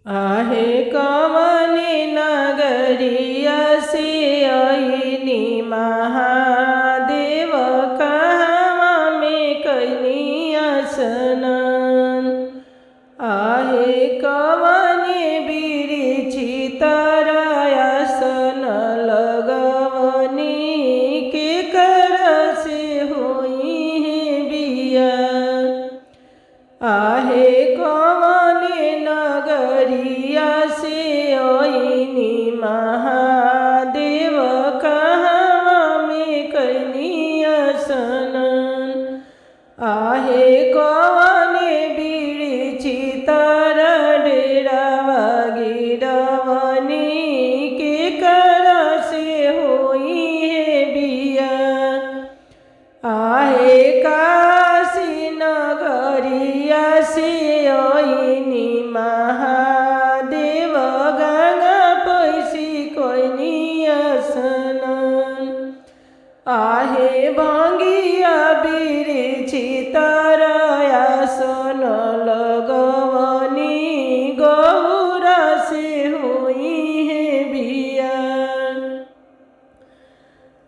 आहे कवने नगरिया से अइनी महादेव कहवा में कइनी स्नान। आहे कवने बिरिछी तरायासन लगवनी के कर से होई है बिया। आहे कवने नगरिया से अइनी महादेव कहवा में कइनी स्नान। आहे कवने बिरिछी तर डेरावा गिरवनी के कर से होई है बिया। आहे काशी नगरिया से अइनी महादेव गंगा पैसी कइनी स्नान। आहे भंगिया बिरिछी तरायासन लगवनी गौरा से होई है बिया।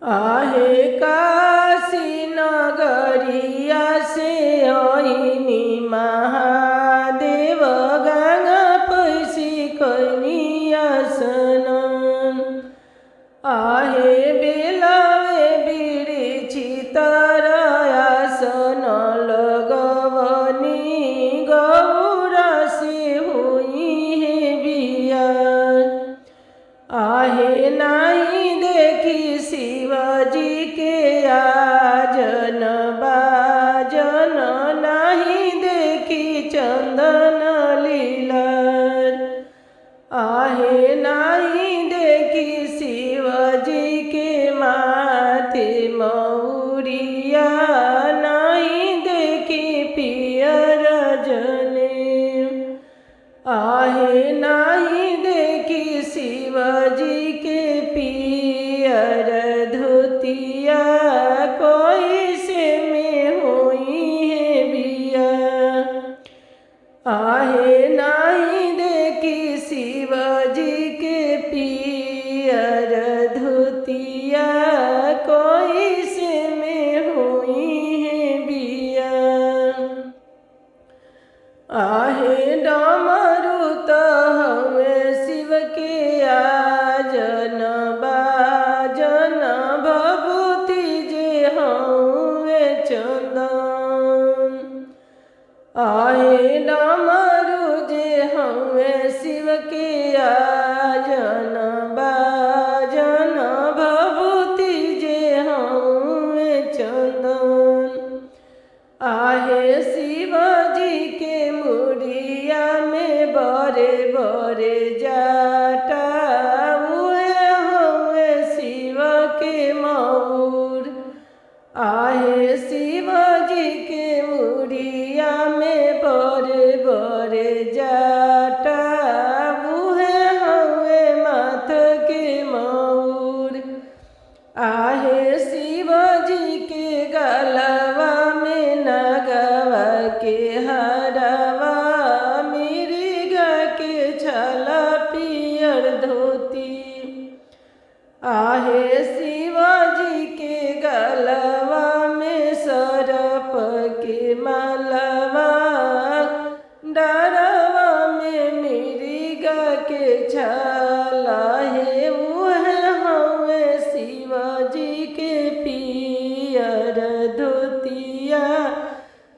आहे काशी नगरिया से अइनी महादेव गंगा पैसी कइनी स्नान। आहे बेलावे बिरिछी तरायासन लगवनी गौरा से होई है बिया। आहे नाही देखी शिवजी के आजन बाजन नाही देखी चंदन लीलार। आहे नाही देखी शिवजी के माथे मौरिया नाही देखी पियर जने। आहे नाही देखी शिवजी के पियर धोतिया कोई से में होई है बिया। आहे नाही देखी शिवजी के पियर धोतिया कोई से में होई है बिया। आहे डमरू तो हमें शिव के आजन बाजन भभूति जे हमें चंदन। आहे डमरू जे हमें शिव के आजन बाजन भभूति जे हमें चंदन। आहे शिवजी के मुड़िया में बड़े बड़े जाटा उहे हुए शिव के मऊर। आहे शिवजी के मुड़िया में बड़े बड़े जाटा उहे हुए माथ के मऊर। आहे शिवजी के गलवा में नगवा के हरवा मिर्गा के छाला पियर धोती। आहे शिवजी के गलवा में सरप के मालवा डरवा में मिर्गा के छाला है उहे हमें शिवजी के पियर धोतिया।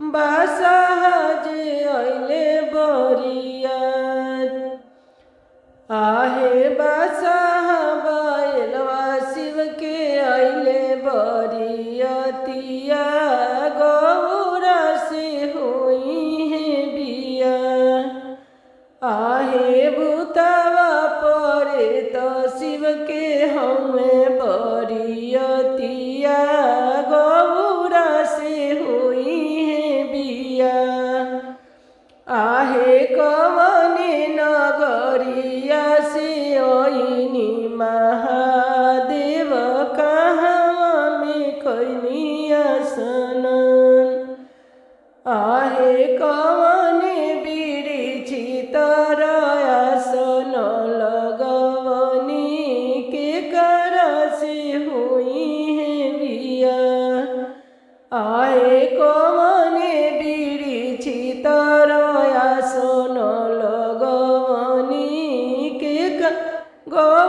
बासाह जे अइले बरियात। आहे बासाह बैलवा शिव के अइले बरियतिया गौरा से होई है बिया। आहे भूतवा परे तो शिव के हमें बरियतिया गौरा से होई है बिया। आहे कवने नगरिया से अइनी महादेव कहवा में कइनी स्नान। आहे कवने बिरिछी तराया गो